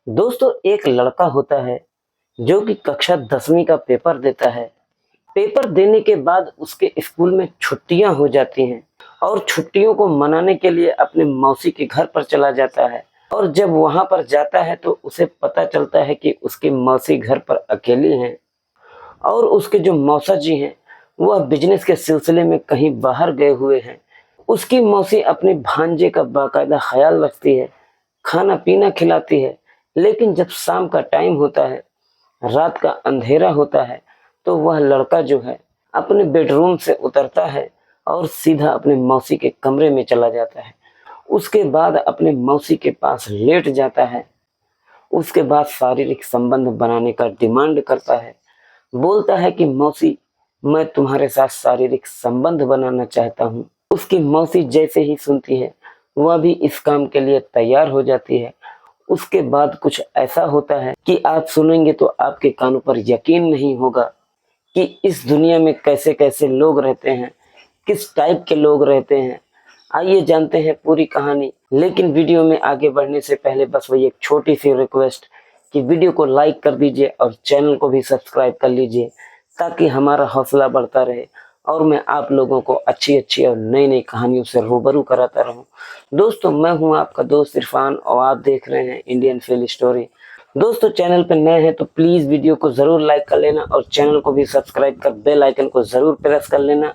दोस्तों, एक लड़का होता है जो कि कक्षा 10वीं का पेपर देता है। पेपर देने के बाद उसके स्कूल में छुट्टियां हो जाती हैं और छुट्टियों को मनाने के लिए अपने मौसी के घर पर चला जाता है। और जब वहां पर जाता है तो उसे पता चलता है कि उसकी मौसी घर पर अकेली हैं और उसके जो मौसा जी हैं वह बिजनेस के सिलसिले में कहीं बाहर गए हुए हैं। उसकी मौसी अपने भांजे का बाकायदा ख्याल रखती है, खाना पीना खिलाती है। लेकिन जब शाम का टाइम होता है, रात का अंधेरा होता है, तो वह लड़का जो है अपने बेडरूम से उतरता है और सीधा अपने मौसी के कमरे में चला जाता है। उसके बाद अपने मौसी के पास लेट जाता है। उसके बाद शारीरिक संबंध बनाने का डिमांड करता है। बोलता है कि मौसी, मैं तुम्हारे साथ शारीरिक संबंध बनाना चाहता हूँ। उसकी मौसी जैसे ही सुनती है वह भी इस काम के लिए तैयार हो जाती है। उसके बाद कुछ ऐसा होता है कि आप सुनेंगे तो आपके कानों पर यकीन नहीं होगा कि इस दुनिया में कैसे कैसे लोग रहते हैं, किस टाइप के लोग रहते हैं। आइए जानते हैं पूरी कहानी। लेकिन वीडियो में आगे बढ़ने से पहले बस वही एक छोटी सी रिक्वेस्ट कि वीडियो को लाइक कर दीजिए और चैनल को भी सब्सक्राइब कर लीजिए ताकि हमारा हौसला बढ़ता रहे और मैं आप लोगों को अच्छी अच्छी और नई नई कहानियों से रूबरू कराता रहूं। दोस्तों, मैं हूं आपका दोस्त इरफान और आप देख रहे हैं इंडियन फेल स्टोरी। दोस्तों, चैनल पर नए हैं तो प्लीज वीडियो को जरूर लाइक कर लेना और चैनल को भी सब्सक्राइब कर बेल आइकन को जरूर प्रेस कर लेना।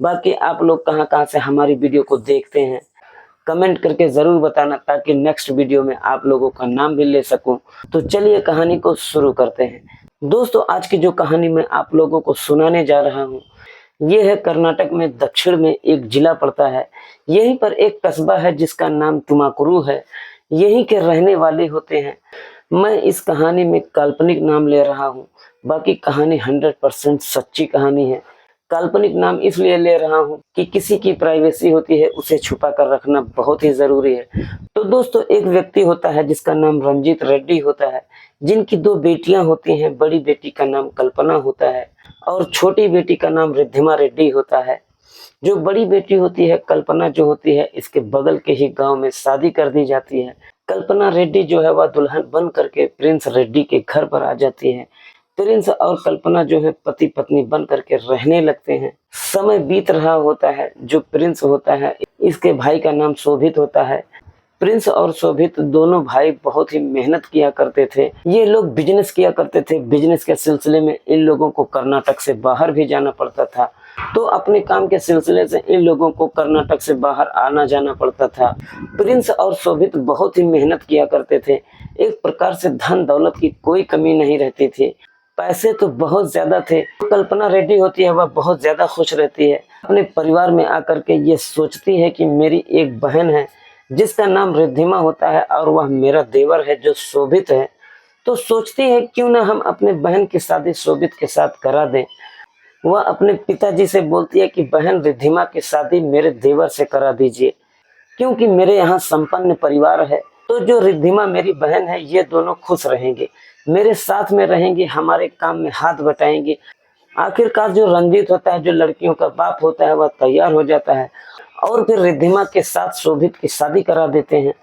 बाकी आप लोग कहां कहां से हमारी वीडियो को देखते हैं कमेंट करके जरूर बताना ताकि नेक्स्ट वीडियो में आप लोगों का नाम भी ले सकूं। तो चलिए कहानी को शुरू करते हैं। दोस्तों, आज की जो कहानी मैं आप लोगों को सुनाने जा रहा हूं ये है कर्नाटक में दक्षिण में एक जिला पड़ता है। यहीं पर एक कस्बा है जिसका नाम तुमाकुरु है। यहीं के रहने वाले होते हैं। मैं इस कहानी में काल्पनिक नाम ले रहा हूँ, बाकी कहानी 100% सच्ची कहानी है। काल्पनिक नाम इसलिए ले रहा हूँ कि किसी की प्राइवेसी होती है, उसे छुपा कर रखना बहुत ही जरूरी है। तो दोस्तों, एक व्यक्ति होता है जिसका नाम रंजीत रेड्डी होता है, जिनकी दो बेटियां होती हैं। बड़ी बेटी का नाम कल्पना होता है और छोटी बेटी का नाम रिद्धिमा रेड्डी होता है। जो बड़ी बेटी होती है कल्पना जो होती है, इसके बगल के ही गांव में शादी कर दी जाती है। कल्पना रेड्डी जो है वह दुल्हन बन करके प्रिंस रेड्डी के घर पर आ जाती है। प्रिंस और कल्पना जो है पति पत्नी बन करके रहने लगते हैं। समय बीत रहा होता है। जो प्रिंस होता है इसके भाई का नाम शोभित होता है। प्रिंस और शोभित दोनों भाई बहुत ही मेहनत किया करते थे। ये लोग बिजनेस किया करते थे। बिजनेस के सिलसिले में इन लोगों को कर्नाटक से बाहर भी जाना पड़ता था। तो अपने काम के सिलसिले से इन लोगों को कर्नाटक से बाहर आना जाना पड़ता था। प्रिंस और शोभित बहुत ही मेहनत किया करते थे। एक प्रकार से धन दौलत की कोई कमी नहीं रहती थी। पैसे तो बहुत ज्यादा थे। कल्पना रेड्डी होती है वह बहुत ज्यादा खुश रहती है। अपने परिवार में आकर के ये सोचती है कि मेरी एक बहन है जिसका नाम रिद्धिमा होता है और वह मेरा देवर है जो शोभित है। तो सोचती है क्यों ना हम अपने बहन की शादी शोभित के साथ करा दें। वह अपने पिताजी से बोलती है कि बहन रिद्धिमा की शादी मेरे देवर से करा दीजिए क्योंकि मेरे यहाँ संपन्न परिवार है। तो जो रिद्धिमा मेरी बहन है ये दोनों खुश रहेंगे, मेरे साथ में रहेंगे, हमारे काम में हाथ बटाएंगे। आखिरकार जो रंजीत होता है, जो लड़कियों का बाप होता है, वह तैयार हो जाता है और फिर रिद्धिमा के साथ शोभित की शादी करा देते हैं।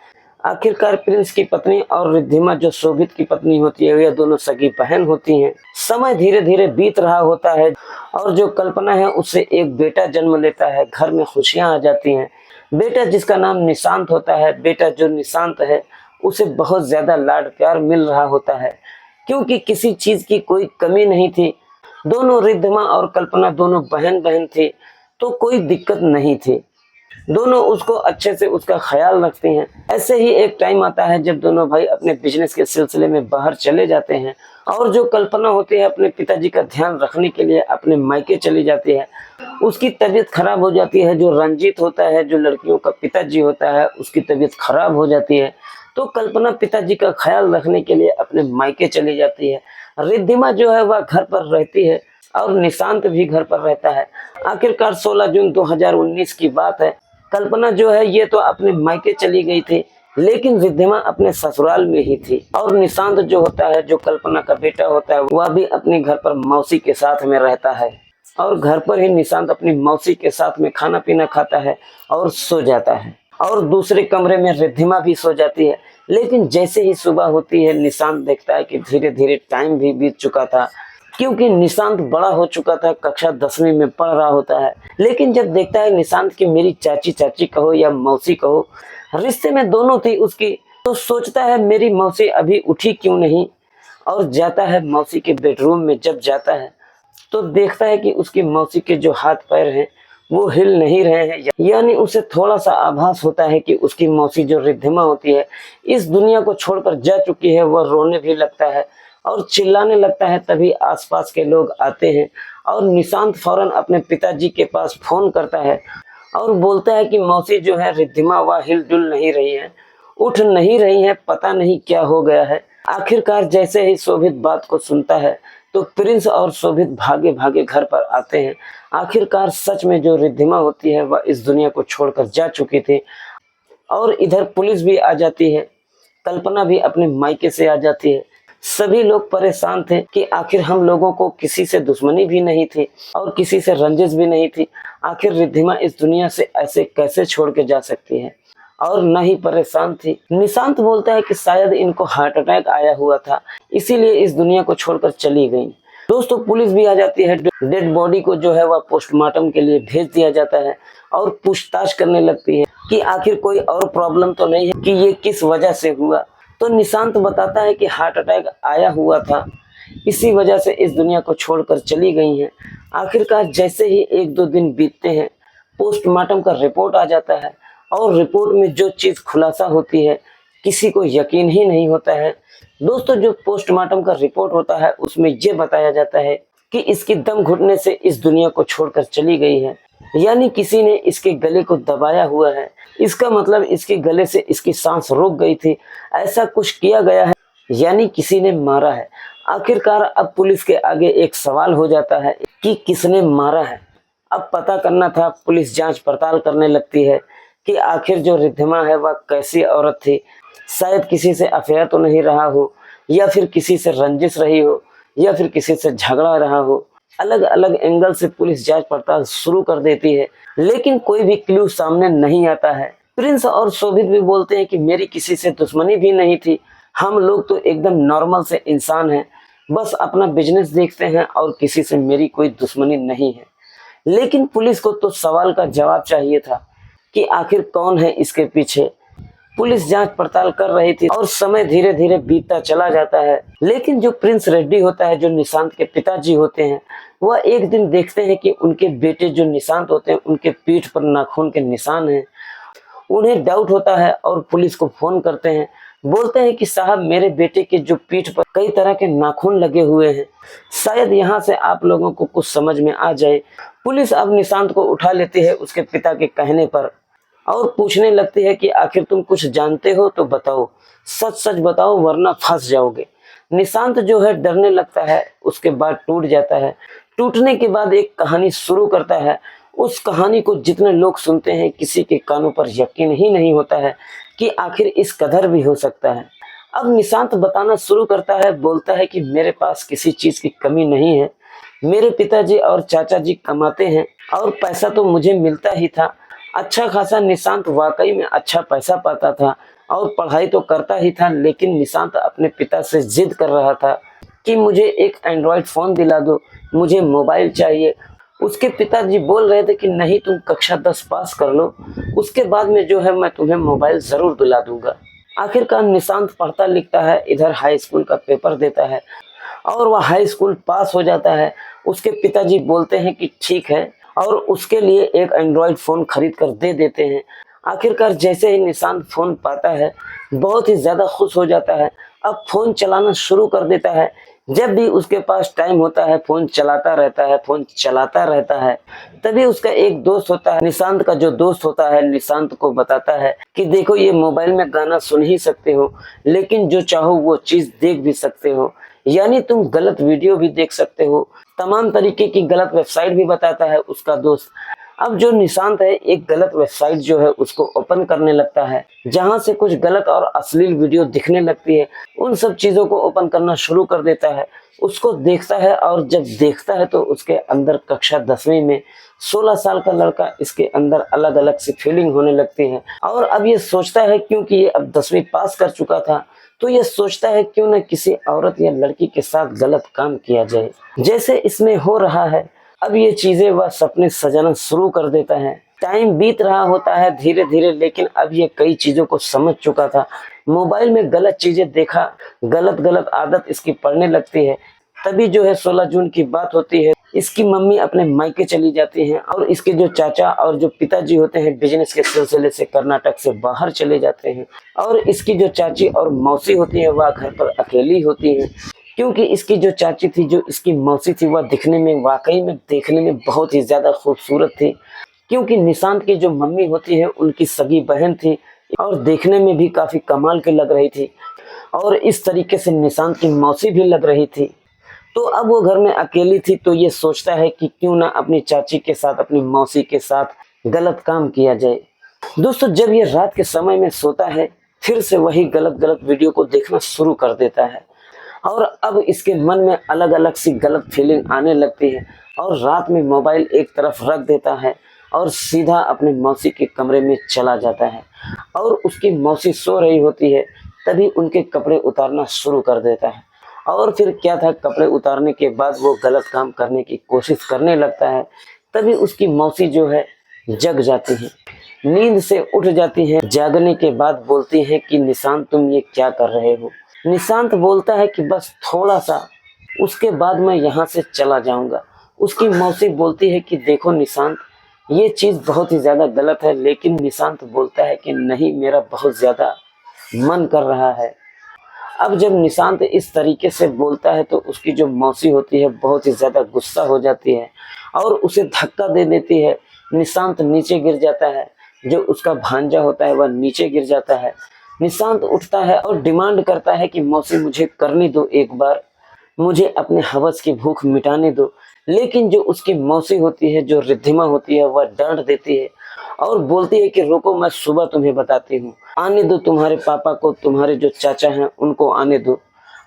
आखिरकार प्रिंस की पत्नी और रिद्धिमा जो शोभित की पत्नी होती है, ये दोनों सगी बहन होती हैं। समय धीरे धीरे बीत रहा होता है और जो कल्पना है उससे एक बेटा जन्म लेता है। घर में खुशियां आ जाती हैं। बेटा जिसका नाम निशांत होता है। बेटा जो निशांत है उसे बहुत ज्यादा लाड प्यार मिल रहा होता है क्योंकि किसी चीज की कोई कमी नहीं थी। दोनों रिद्धिमा और कल्पना दोनों बहन बहन थे तो कोई दिक्कत नहीं थी। दोनों उसको अच्छे से उसका ख्याल रखते हैं। ऐसे ही एक टाइम आता है जब दोनों भाई अपने बिजनेस के सिलसिले में बाहर चले जाते हैं और जो कल्पना होती है अपने पिताजी का ध्यान रखने के लिए अपने मायके चली जाती है। उसकी तबीयत खराब हो जाती है। जो रंजीत होता है, जो लड़कियों का पिताजी होता है, उसकी तबीयत खराब हो जाती है। तो कल्पना पिताजी का ख्याल रखने के लिए अपने मायके चली जाती है। रिद्धिमा जो है वह घर पर रहती है और निशांत भी घर पर रहता है। आखिरकार 16 जून 2019 की बात है। कल्पना जो है ये तो अपने मायके चली गई थी लेकिन रिद्धिमा अपने ससुराल में ही थी और निशांत जो होता है, जो कल्पना का बेटा होता है, वह भी अपने घर पर मौसी के साथ में रहता है और घर पर ही निशांत अपनी मौसी के साथ में खाना पीना खाता है और सो जाता है। और दूसरे कमरे में रिद्धिमा भी सो जाती है। लेकिन जैसे ही सुबह होती है निशांत देखता है कि धीरे धीरे टाइम भी बीत चुका था, क्योंकि निशांत बड़ा हो चुका था, कक्षा 10वीं में पढ़ रहा होता है। लेकिन जब देखता है निशांत की मेरी चाची चाची कहो या मौसी कहो, रिश्ते में दोनों थी उसकी, तो सोचता है मेरी मौसी अभी उठी क्यों नहीं, और जाता है मौसी के बेडरूम में। जब जाता है तो देखता है कि उसकी मौसी के जो हाथ पैर हैं वो हिल नहीं रहे हैं, यानी उसे थोड़ा सा आभास होता है कि उसकी मौसी जो रिद्धिमा होती है इस दुनिया को छोड़कर जा चुकी है। वह रोने भी लगता है और चिल्लाने लगता है। तभी आसपास के लोग आते हैं और निशांत फौरन अपने पिताजी के पास फोन करता है और बोलता है कि मौसी जो है रिद्धिमा वह हिलजुल नहीं रही है, उठ नहीं रही है, पता नहीं क्या हो गया है। आखिरकार जैसे ही शोभित बात को सुनता है तो प्रिंस और शोभित भागे भागे घर पर आते हैं। आखिरकार सच में जो रिद्धिमा होती है वह इस दुनिया को छोड़कर जा चुकी थी। और इधर पुलिस भी आ जाती है, कल्पना भी अपने मायके से आ जाती है। सभी लोग परेशान थे कि आखिर हम लोगों को किसी से दुश्मनी भी नहीं थी और किसी से रंजिश भी नहीं थी, आखिर रिद्धिमा इस दुनिया से ऐसे कैसे छोड़ के जा सकती है। और न ही परेशान थी। निशांत बोलता है कि शायद इनको हार्ट अटैक आया हुआ था, इसीलिए इस दुनिया को छोड़कर चली गई। दोस्तों पुलिस भी आ जाती है, डेड बॉडी को जो है वह पोस्टमार्टम के लिए भेज दिया जाता है और पूछताछ करने लगती है कि आखिर कोई और प्रॉब्लम तो नहीं है कि ये किस वजह से हुआ। तो निशांत बताता है कि हार्ट अटैक आया हुआ था, इसी वजह से इस दुनिया को छोड़कर चली गई हैं। आखिरकार जैसे ही 1-2 दिन बीतते हैं पोस्टमार्टम का रिपोर्ट आ जाता है और रिपोर्ट में जो चीज खुलासा होती है किसी को यकीन ही नहीं होता है। दोस्तों जो पोस्टमार्टम का रिपोर्ट होता है उसमें यह बताया जाता है कि इसकी दम घुटने से इस दुनिया को छोड़कर चली गई है, यानी किसी ने इसके गले को दबाया हुआ है। इसका मतलब इसके गले से इसकी सांस रुक गई थी, ऐसा कुछ किया गया है, यानी किसी ने मारा है। आखिरकार अब पुलिस के आगे एक सवाल हो जाता है कि किसने मारा है। अब पता करना था, पुलिस जांच पड़ताल करने लगती है कि आखिर जो रिद्धिमा है वह कैसी औरत थी। शायद किसी से अफेयर तो नहीं रहा हो, या फिर किसी से रंजिश रही हो, या फिर किसी से झगड़ा रहा हो। अलग अलग एंगल से पुलिस जांच पड़ताल शुरू कर देती है, लेकिन कोई भी क्लू सामने नहीं आता है। प्रिंस और शोभित भी बोलते हैं कि मेरी किसी से दुश्मनी भी नहीं थी, हम लोग तो एकदम नॉर्मल से इंसान हैं, बस अपना बिजनेस देखते हैं और किसी से मेरी कोई दुश्मनी नहीं है। लेकिन पुलिस को तो सवाल का जवाब चाहिए था कि आखिर कौन है इसके पीछे। पुलिस जांच पड़ताल कर रही थी और समय धीरे धीरे बीतता चला जाता है। लेकिन जो प्रिंस रेड्डी होता है, जो निशांत के पिताजी होते हैं, वह एक दिन देखते हैं कि उनके बेटे जो निशांत होते हैं उनके पीठ पर नाखून के निशान हैं। उन्हें डाउट होता है और पुलिस को फोन करते हैं, बोलते हैं कि साहब मेरे बेटे के जो पीठ पर कई तरह के नाखून लगे हुए हैं, शायद यहाँ से आप लोगों को कुछ समझ में आ जाए। पुलिस अब निशांत को उठा लेती है उसके पिता के कहने पर और पूछने लगती है कि आखिर तुम कुछ जानते हो तो बताओ, सच सच बताओ वरना फंस जाओगे। निशांत जो है डरने लगता है, उसके बाद टूट जाता है। टूटने के बाद एक कहानी शुरू करता है। उस कहानी को जितने लोग सुनते हैं किसी के कानों पर यकीन ही नहीं होता है कि आखिर इस कदर भी हो सकता है। अब निशांत बताना शुरू करता है, बोलता है कि मेरे पास किसी चीज की कमी नहीं है, मेरे पिताजी और चाचा जी कमाते हैं और पैसा तो मुझे मिलता ही था अच्छा खासा। निशांत वाकई में अच्छा पैसा पाता था और पढ़ाई तो करता ही था, लेकिन निशांत अपने पिता से जिद कर रहा था कि मुझे एक एंड्रॉयड फ़ोन दिला दो, मुझे मोबाइल चाहिए। उसके पिताजी बोल रहे थे कि नहीं तुम कक्षा 10 पास कर लो, उसके बाद में जो है मैं तुम्हें मोबाइल ज़रूर दिला दूंगा। आखिरकार निशांत पढ़ता लिखता है, इधर हाई स्कूल का पेपर देता है और वह हाई स्कूल पास हो जाता है। उसके पिताजी बोलते हैं कि ठीक है और उसके लिए एक एंड्रॉयड फ़ोन खरीद कर दे देते हैं। आखिरकार जैसे ही निशांत फ़ोन पाता है बहुत ही ज़्यादा खुश हो जाता है, अब फ़ोन चलाना शुरू कर देता है। जब भी उसके पास टाइम होता है फ़ोन चलाता रहता है, फ़ोन चलाता रहता है। तभी उसका एक दोस्त होता है, निशांत का जो दोस्त होता है, निशांत को बताता है कि देखो ये मोबाइल में गाना सुन ही सकते हो, लेकिन जो चाहो वो चीज़ देख भी सकते हो, यानी तुम गलत वीडियो भी देख सकते हो। तमाम तरीके की गलत वेबसाइट भी बताता है उसका दोस्त। अब जो निशांत है एक गलत वेबसाइट जो है उसको ओपन करने लगता है, जहां से कुछ गलत और अश्लील वीडियो दिखने लगती है। उन सब चीजों को ओपन करना शुरू कर देता है, उसको देखता है और जब देखता है तो उसके अंदर कक्षा 10वीं में 16 साल का लड़का, इसके अंदर अलग अलग सी फीलिंग होने लगती है। और अब ये सोचता है, क्योंकि ये अब 10वीं पास कर चुका था, तो ये सोचता है क्यों न किसी औरत या लड़की के साथ गलत काम किया जाए। जैसे इसमें हो रहा है, अब ये चीजें वह सपने सजाना शुरू कर देता है। टाइम बीत रहा होता है धीरे धीरे, लेकिन अब ये कई चीजों को समझ चुका था। मोबाइल में गलत चीजें देखा, गलत गलत आदत इसकी पड़ने लगती है। तभी जो है 16 जून की बात होती है, इसकी मम्मी अपने मायके चली जाती हैं और इसके जो चाचा और जो पिताजी होते हैं बिजनेस के सिलसिले से कर्नाटक से बाहर चले जाते हैं। और इसकी जो चाची और मौसी होती है वह घर पर अकेली होती है, क्योंकि इसकी जो चाची थी, जो इसकी मौसी थी, वह दिखने में वाकई में देखने में बहुत ही ज्यादा खूबसूरत थी। क्योंकि निशांत की जो मम्मी होती है उनकी सगी बहन थी और देखने में भी काफी कमाल की लग रही थी, और इस तरीके से निशांत की मौसी भी लग रही थी। तो अब वो घर में अकेली थी, तो ये सोचता है कि क्यों ना अपनी चाची के साथ, अपनी मौसी के साथ गलत काम किया जाए। दोस्तों, जब ये रात के समय में सोता है, फिर से वही गलत गलत वीडियो को देखना शुरू कर देता है और अब इसके मन में अलग अलग सी गलत फीलिंग आने लगती है और रात में मोबाइल एक तरफ रख देता है और सीधा अपने मौसी के कमरे में चला जाता है। और उसकी मौसी सो रही होती है, तभी उनके कपड़े उतारना शुरू कर देता है। और फिर क्या था, कपड़े उतारने के बाद वो गलत काम करने की कोशिश करने लगता है। तभी उसकी मौसी जो है जग जाती है, नींद से उठ जाती है। जागने के बाद बोलती है कि निशांत, तुम ये क्या कर रहे हो। निशांत बोलता है कि बस थोड़ा सा, उसके बाद मैं यहाँ से चला जाऊंगा। उसकी मौसी बोलती है कि देखो निशांत, ये चीज बहुत ही ज्यादा गलत है। लेकिन निशांत बोलता है कि नहीं, मेरा बहुत ज्यादा मन कर रहा है। अब जब निशांत इस तरीके से बोलता है तो उसकी जो मौसी होती है बहुत ही ज्यादा गुस्सा हो जाती है और उसे धक्का दे देती है। निशांत नीचे गिर जाता है, जो उसका भांजा होता है वह नीचे गिर जाता है। निशांत उठता है और डिमांड करता है कि मौसी, मुझे करने दो एक बार, मुझे अपने हवस की भूख मिटाने दो। लेकिन जो उसकी मौसी होती है, जो रिद्धिमा होती है, वह डांट देती है और बोलती है कि रुको, मैं सुबह तुम्हें बताती हूँ। आने दो तुम्हारे पापा को, तुम्हारे जो चाचा हैं उनको आने दो,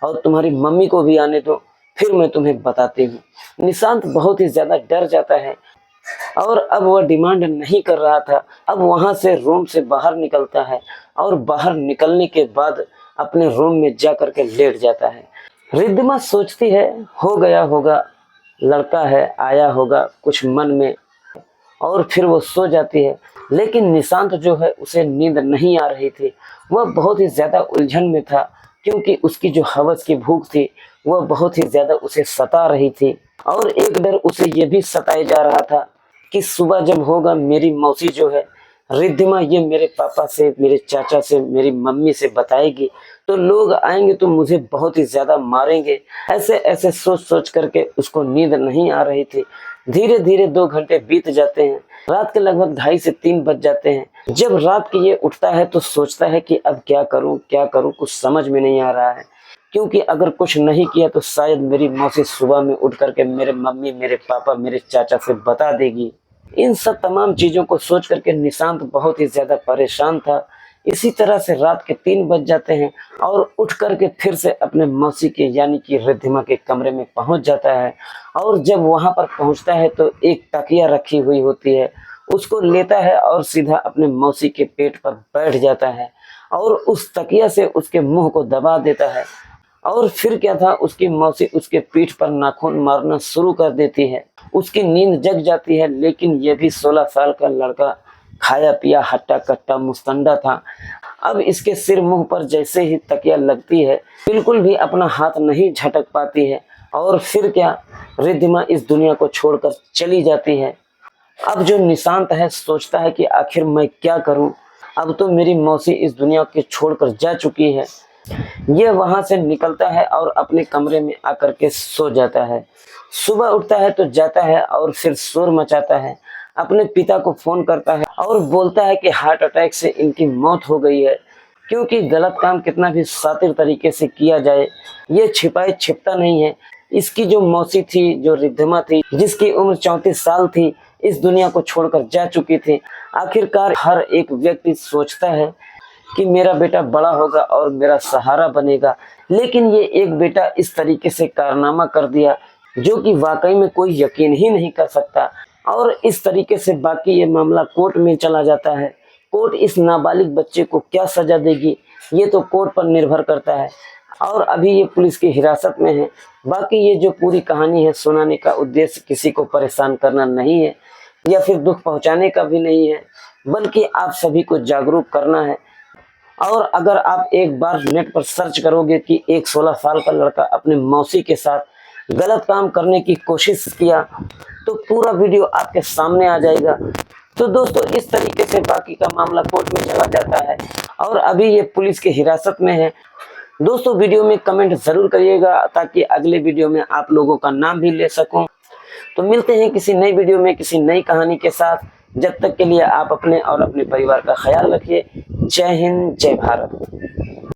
और तुम्हारी मम्मी को भी आने दो, फिर मैं तुम्हें बताती हूँ। निशांत बहुत ही ज्यादा डर जाता है और अब वह डिमांड नहीं कर रहा था। अब वहां से रूम से बाहर निकलता है और बाहर निकलने के बाद अपने रूम में जा करके लेट जाता है। रिद्धिमा सोचती है हो गया होगा, लड़का है, आया होगा कुछ मन में, और फिर वो सो जाती है। लेकिन निशांत जो है उसे नींद नहीं आ रही थी, वह बहुत ही ज्यादा उलझन में था, क्योंकि उसकी जो हवस की भूख थी वह बहुत ही ज्यादा उसे सता रही थी। और एक डर उसे ये भी सताए जा रहा था कि सुबह जब होगा, मेरी मौसी जो है रिद्धिमा ये मेरे पापा से, मेरे चाचा से, मेरी मम्मी से बताएगी तो लोग आएंगे तो मुझे बहुत ही ज्यादा मारेंगे। ऐसे ऐसे सोच सोच करके उसको नींद नहीं आ रही थी। धीरे धीरे 2 घंटे बीत जाते हैं, रात के लगभग 2:30 से 3 बज जाते हैं। जब रात के ये उठता है तो सोचता है कि अब क्या करूं क्या करूं, कुछ समझ में नहीं आ रहा है। क्योंकि अगर कुछ नहीं किया तो शायद मेरी मौसी सुबह में उठ करके मेरे मम्मी, मेरे पापा, मेरे चाचा से बता देगी। इन सब तमाम चीजों को सोच करके निशांत बहुत ही ज्यादा परेशान था। इसी तरह से रात के 3 बज जाते हैं और उठ करके फिर से अपने मौसी के यानी कि रिद्धिमा के कमरे में पहुंच जाता है। और जब वहां पर पहुंचता है तो एक तकिया रखी हुई होती है, उसको लेता है और सीधा अपने मौसी के पेट पर बैठ जाता है और उस तकिया से उसके मुंह को दबा देता है। और फिर क्या था, उसकी मौसी उसके पीठ पर नाखून मारना शुरू कर देती है। उसकी नींद जग जाती है, लेकिन यह भी 16 साल का लड़का खाया पिया हट्टा कट्टा मुस्तंडा था। अब इसके सिर मुंह पर जैसे ही तकिया लगती है, बिल्कुल भी अपना हाथ नहीं झटक पाती है। और फिर क्या, रिद्धिमा इस दुनिया को छोड़कर चली जाती है। अब जो निशांत है सोचता है कि आखिर मैं क्या करूं, अब तो मेरी मौसी इस दुनिया के छोड़कर जा चुकी है। यह वहां से निकलता है और अपने कमरे में आकर के सो जाता है। सुबह उठता है तो जाता है और फिर शोर मचाता है, अपने पिता को फोन करता है और बोलता है कि हार्ट अटैक से इनकी मौत हो गई है। क्योंकि गलत काम कितना भी शातिर तरीके से किया जाए, ये छिपाए छिपता नहीं है। इसकी जो मौसी थी, जो रिद्धिमा थी, जिसकी उम्र 34 साल थी, इस दुनिया को छोड़कर जा चुकी थी। आखिरकार हर एक व्यक्ति सोचता है कि मेरा बेटा बड़ा होगा और मेरा सहारा बनेगा, लेकिन ये एक बेटा इस तरीके से कारनामा कर दिया जो कि वाकई में कोई यकीन ही नहीं कर सकता। और इस तरीके से बाकी ये मामला कोर्ट में चला जाता है। कोर्ट इस नाबालिग बच्चे को क्या सजा देगी ये तो कोर्ट पर निर्भर करता है। और अभी ये पुलिस की हिरासत में है। बाकी ये जो पूरी कहानी है, सुनाने का उद्देश्य किसी को परेशान करना नहीं है या फिर दुख पहुंचाने का भी नहीं है, बल्कि आप सभी को जागरूक करना है। और अगर आप एक बार नेट पर सर्च करोगे कि एक 16 साल का लड़का अपने मौसी के साथ गलत काम करने की कोशिश किया, तो पूरा वीडियो आपके सामने आ जाएगा। तो दोस्तों, इस तरीके से बाकी का मामला कोर्ट में चला जाता है और अभी ये पुलिस की हिरासत में है। दोस्तों, वीडियो में कमेंट जरूर करिएगा ताकि अगले वीडियो में आप लोगों का नाम भी ले सकूं। तो मिलते हैं किसी नई वीडियो में किसी नई कहानी के साथ। जब तक के लिए आप अपने और अपने परिवार का ख्याल रखिए। जय हिंद, जय भारत।